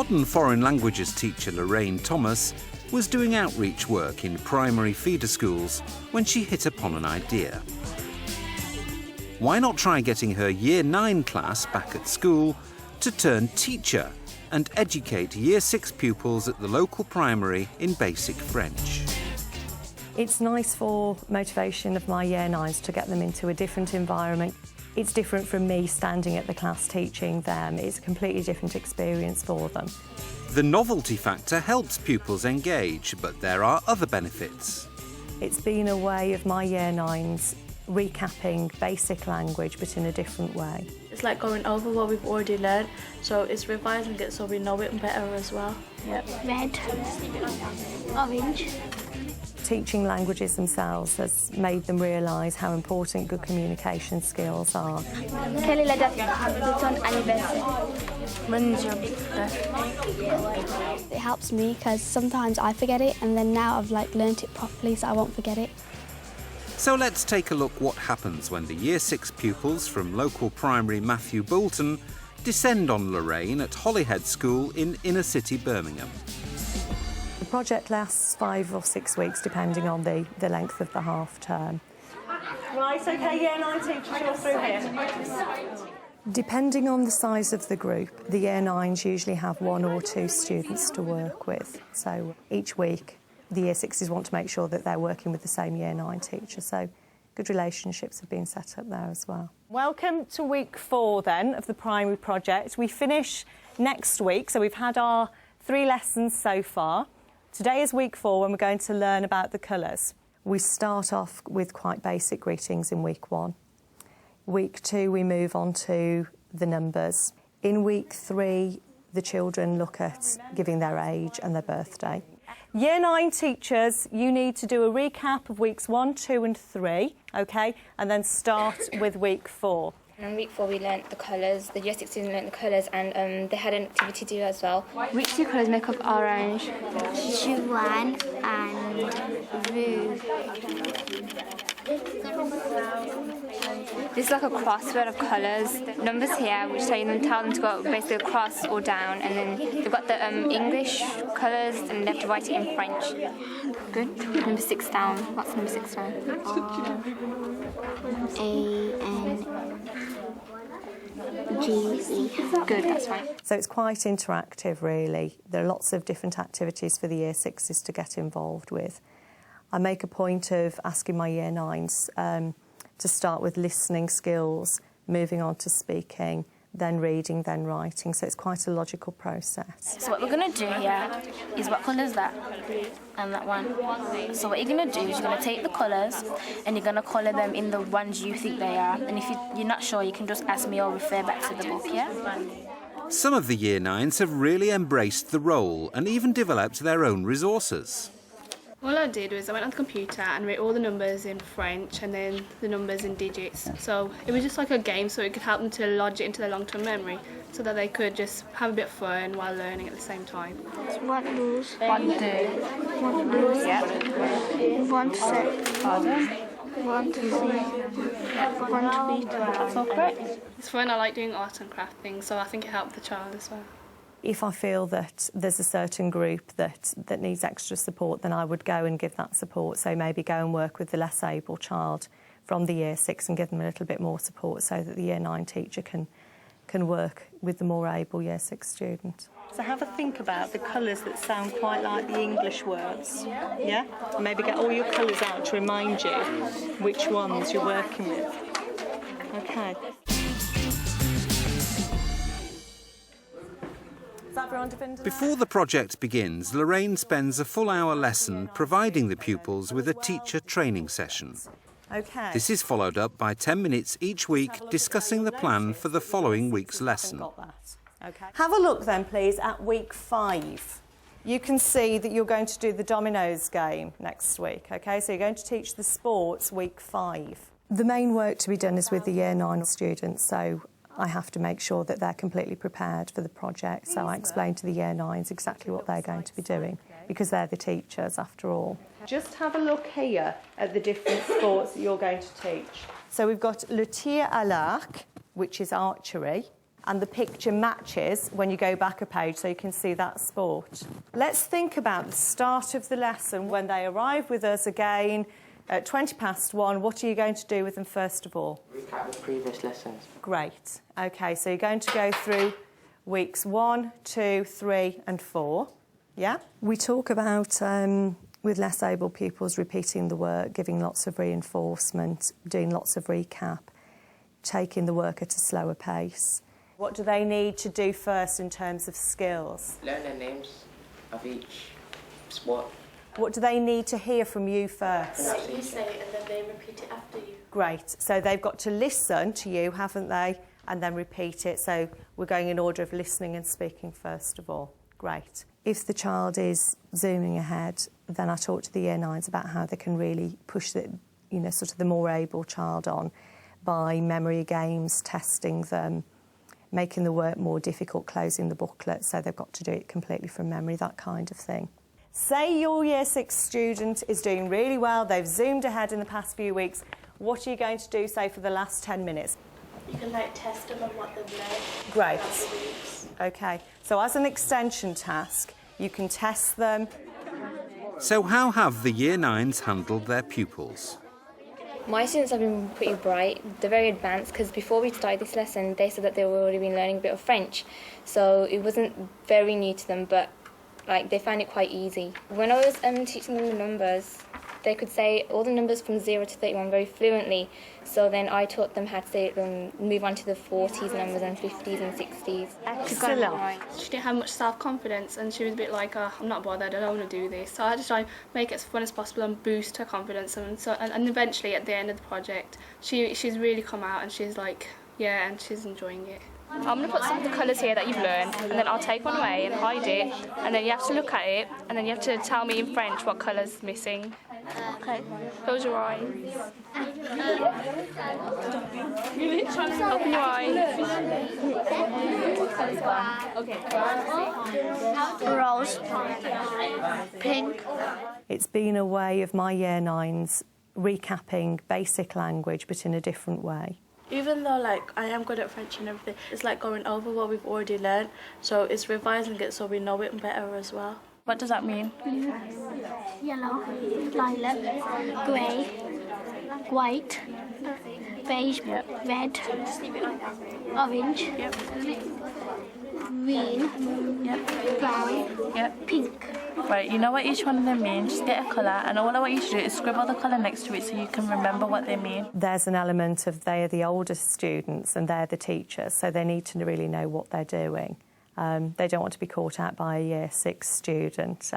modern foreign languages teacher Lorraine Thomas was doing outreach work in primary feeder schools when she hit upon an idea. Why not try getting her Year 9 class back at school to turn teacher and educate Year 6 pupils at the local primary in basic French? It's nice for motivation of my Year 9s to get them into a different environment. It's different from me standing at the class teaching them. It's a completely different experience for them. The novelty factor helps pupils engage, but there are other benefits. It's been a way of my Year 9s recapping basic language, but in a different way. It's like going over what we've already learned, so it's revising it so we know it better as well. Yep. Red, orange. Teaching languages themselves has made them realise how important good communication skills are. Quelle est la date de ton anniversaire? It helps me because sometimes I forget it, and then now I've learnt it properly so I won't forget it. So let's take a look what happens when the Year 6 pupils from local primary Matthew Bolton descend on Lorraine at Holyhead School in inner city Birmingham. The project lasts 5 or 6 weeks depending on the length of the half term. Right, OK, Year 9 teachers, you're through here. Depending on the size of the group, the Year 9s usually have 1 or 2 students to work with. So each week the Year 6s want to make sure that they're working with the same Year 9 teacher. So good relationships have been set up there as well. Welcome to week 4 then of the primary project. We finish next week, so we've had our 3 lessons so far. Today is week 4 when we're going to learn about the colours. We start off with quite basic greetings in week 1. Week 2 we move on to the numbers. In week 3 the children look at giving their age and their birthday. Year 9 teachers, you need to do a recap of weeks 1, 2 and 3, OK, and then start with week 4. And in week 4 we learnt the colours, the Year 6 students learnt the colours, and they had an activity to do as well. Which 2 colours make up orange? Juan and blue. This is like a crossword of colours. The numbers here, which tell them to go basically across or down, and then they've got the English colours, and they have to write it in French. Good. Number 6 down. What's number 6 down? R-A-N-G-E. Good, that's right. So it's quite interactive really. There are lots of different activities for the Year 6s to get involved with. I make a point of asking my Year 9s to start with listening skills, moving on to speaking, then reading, then writing. So it's quite a logical process. So what we're going to do here is, what colour is that? And that one. So what you're going to do is you're going to take the colours and you're going to colour them in the ones you think they are. And if you're not sure, you can just ask me or refer back to the book, yeah? Some of the Year 9s have really embraced the role and even developed their own resources. All I did was I went on the computer and wrote all the numbers in French and then the numbers in digits. So it was just like a game, so it could help them to lodge it into their long-term memory so that they could just have a bit of fun while learning at the same time. One lose. 1, 2. 1 lose. Yeah. 1 set. Pardon? 1 to 3. 1 to beat. That's all correct. It's fun, I like doing art and craft things, so I think it helped the child as well. If I feel that there's a certain group that needs extra support, then I would go and give that support. So maybe go and work with the less able child from the Year 6 and give them a little bit more support so that the Year 9 teacher can work with the more able Year 6 student. So have a think about the colours that sound quite like the English words, yeah? And maybe get all your colours out to remind you which ones you're working with. OK. Before the project begins, Lorraine spends a full hour lesson providing the pupils with a teacher training session. OK. This is followed up by 10 minutes each week discussing the plan for the following week's lesson. Okay. Have a look then, please, at week 5. You can see that you're going to do the dominoes game next week, OK? So you're going to teach the sports week 5. The main work to be done is with the Year 9 students, so I have to make sure that they're completely prepared for the project. So I explain to the Year 9s exactly what they're going to be doing, because they're the teachers after all. Just have a look here at the different sports that you're going to teach. So we've got le tir à l'arc, which is archery. and the picture matches when you go back a page so you can see that sport. Let's think about the start of the lesson when they arrive with us again at 1:20. What are you going to do with them first of all? Recap the previous lessons. Great. OK, so you're going to go through weeks 1, 2, 3 and 4. Yeah? We talk about, with less able pupils, repeating the work, giving lots of reinforcement, doing lots of recap, taking the work at a slower pace. What do they need to do first in terms of skills? Learn the names of each sport. What do they need to hear from you first? You say it and then they repeat it after you. Great. So they've got to listen to you, haven't they? And then repeat it. So we're going in order of listening and speaking first of all. Great. If the child is zooming ahead, then I talk to the Year 9s about how they can really push the, sort of the more able child on by memory games, testing them, making the work more difficult, closing the booklet so they've got to do it completely from memory, that kind of thing. Say your Year 6 student is doing really well, they've zoomed ahead in the past few weeks. What are you going to do, say, for the last 10 minutes? You can test them on what they've learned. Great. OK, so as an extension task, you can test them. So how have the Year 9s handled their pupils? My students have been pretty bright. They're very advanced because before we started this lesson, they said that they were already been learning a bit of French. So it wasn't very new to them, but they found it quite easy. When I was teaching them the numbers, they could say all the numbers from 0 to 31 very fluently. So then I taught them how to say them, move on to the 40s numbers and 50s and 60s. Excellent. She didn't have much self-confidence and she was a bit like, oh, I'm not bothered, I don't want to do this. So I just try to make it as fun as possible and boost her confidence. And eventually at the end of the project, she's really come out and she's like, yeah, and she's enjoying it. I'm going to put some of the colours here that you've learned, and then I'll take one away and hide it, and then you have to look at it, and then you have to tell me in French what colour's missing. Okay, close your eyes. Open your eyes. Okay. Rose. Pink. It's been a way of my Year 9s recapping basic language but in a different way. Even though I am good at French and everything, it's like going over what we've already learned, so it's revising it so we know it better as well. What does that mean? Yellow, lilac, grey, white, beige, red, orange, green, brown, pink. Right, you know what each one of them means, just get a colour, and all I want you to do is scribble the colour next to it so you can remember what they mean. There's an element of they're the oldest students and they're the teachers, so they need to really know what they're doing. They don't want to be caught out by a Year 6 student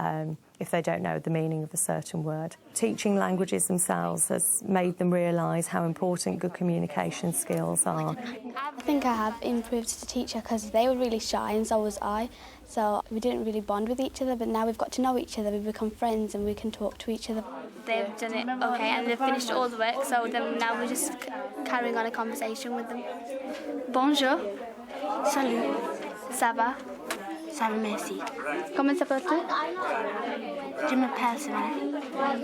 if they don't know the meaning of a certain word. Teaching languages themselves has made them realise how important good communication skills are. I think I have improved as a teacher because they were really shy and so was I. So we didn't really bond with each other, but now we've got to know each other, we've become friends and we can talk to each other. They've done it okay and they've finished all the work, so then now we're just carrying on a conversation with them. Bonjour. Salut. Ça va? Ça va, merci. Comment s'appelles-tu? Je m'appelle Simone.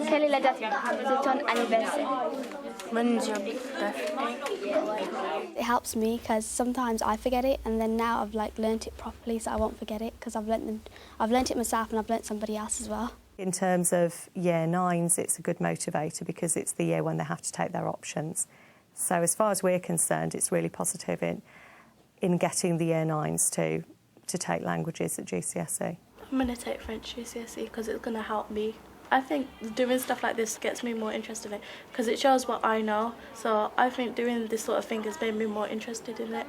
Quelle est la date de ton anniversaire? When's your birthday? It helps me because sometimes I forget it, and then now I've learnt it properly, so I won't forget it because I've learnt it myself and I've learnt somebody else as well. In terms of Year 9s, it's a good motivator because it's the year when they have to take their options. So as far as we're concerned, it's really positive in getting the Year 9s to take languages at GCSE. I'm going to take French GCSE because it's going to help me. I think doing stuff like this gets me more interested in it because it shows what I know. So I think doing this sort of thing has made me more interested in it.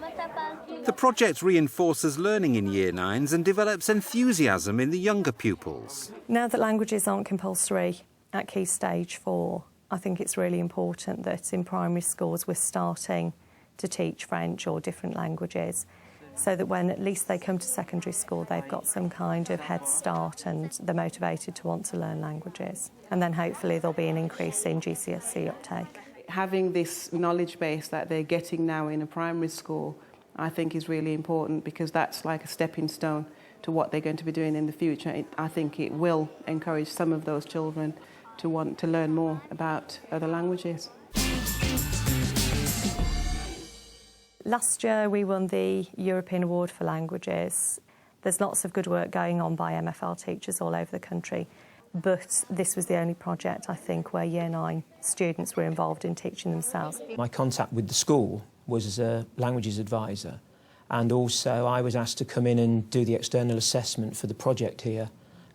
The project reinforces learning in Year 9s and develops enthusiasm in the younger pupils. Now that languages aren't compulsory at Key Stage 4, I think it's really important that in primary schools we're starting to teach French or different languages so that when at least they come to secondary school they've got some kind of head start and they're motivated to want to learn languages. And then hopefully there'll be an increase in GCSE uptake. Having this knowledge base that they're getting now in a primary school I think is really important because that's like a stepping stone to what they're going to be doing in the future. I think it will encourage some of those children to want to learn more about other languages. Last year we won the European Award for Languages. There's lots of good work going on by MFL teachers all over the country, but this was the only project, I think, where Year 9 students were involved in teaching themselves. My contact with the school was as a languages advisor, and also I was asked to come in and do the external assessment for the project here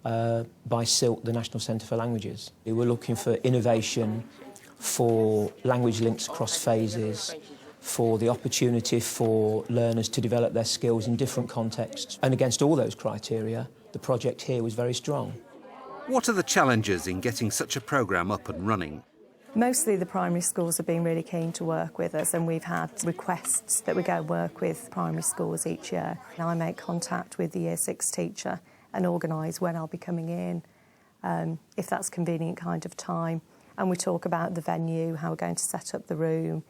by SILT, the National Centre for Languages. We were looking for innovation, for language links across phases, for the opportunity for learners to develop their skills in different contexts. And against all those criteria, the project here was very strong. What are the challenges in getting such a programme up and running? Mostly the primary schools have been really keen to work with us, and we've had requests that we go work with primary schools each year. Now I make contact with the Year 6 teacher and organise when I'll be coming in, if that's convenient kind of time. And we talk about the venue, how we're going to set up the room,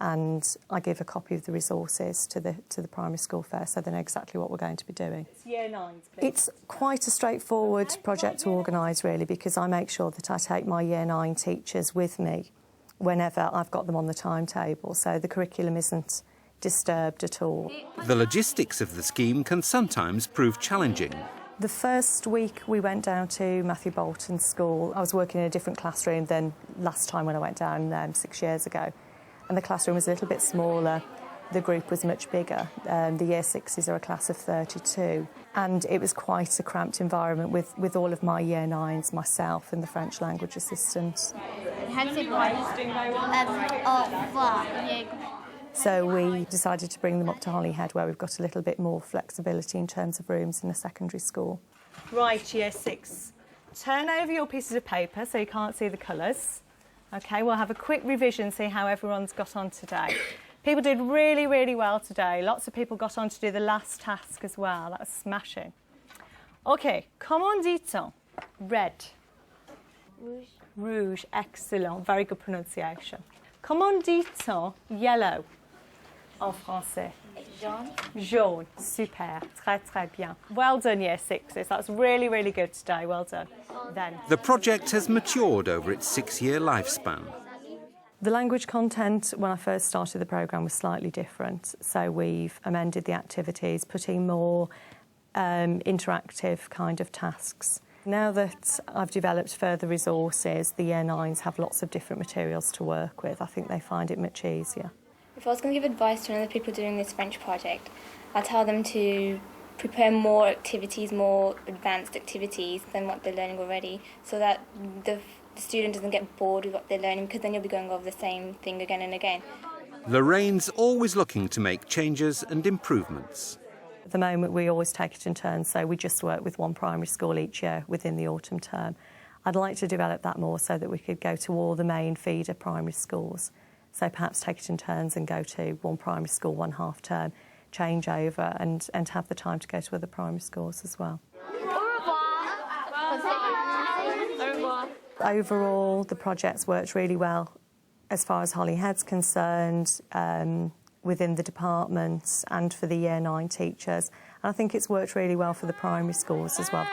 and I give a copy of the resources to the primary school first so they know exactly what we're going to be doing. It's Year 9s, please. It's quite a straightforward project to organise, really, because I make sure that I take my Year 9 teachers with me whenever I've got them on the timetable, so the curriculum isn't disturbed at all. The logistics of the scheme can sometimes prove challenging. The first week we went down to Matthew Bolton's school. I was working in a different classroom than last time when I went down 6 years ago. And the classroom was a little bit smaller, the group was much bigger. The Year 6s are a class of 32, and it was quite a cramped environment with all of my Year 9s, myself and the French language assistant. So we decided to bring them up to Holyhead, where we've got a little bit more flexibility in terms of rooms in a secondary school. Right, Year 6. Turn over your pieces of paper so you can't see the colours. OK, we'll have a quick revision, see how everyone's got on today. People did really, really well today. Lots of people got on to do the last task as well. That was smashing. OK, comment dit-on? Red. Rouge. Rouge, excellent. Very good pronunciation. Comment dit-on yellow en français? Jaune. Jaune, super, très, très bien. Well done, Year 6s. That's really, really good today. Well done. Then. The project has matured over its 6-year lifespan. The language content when I first started the programme was slightly different, so we've amended the activities, putting more interactive kind of tasks. Now that I've developed further resources, the Year 9s have lots of different materials to work with. I think they find it much easier. If I was going to give advice to other people doing this French project, I'd tell them to prepare more activities, more advanced activities than what they're learning already, so that the student doesn't get bored with what they're learning, because then you'll be going over the same thing again and again. Lorraine's always looking to make changes and improvements. At the moment we always take it in turns, so we just work with one primary school each year within the autumn term. I'd like to develop that more so that we could go to all the main feeder primary schools. So perhaps take it in turns and go to one primary school one half term, change over and have the time to go to other primary schools as well. Overall, the project's worked really well as far as Holyhead's concerned, within the departments and for the Year 9 teachers. And I think it's worked really well for the primary schools as well.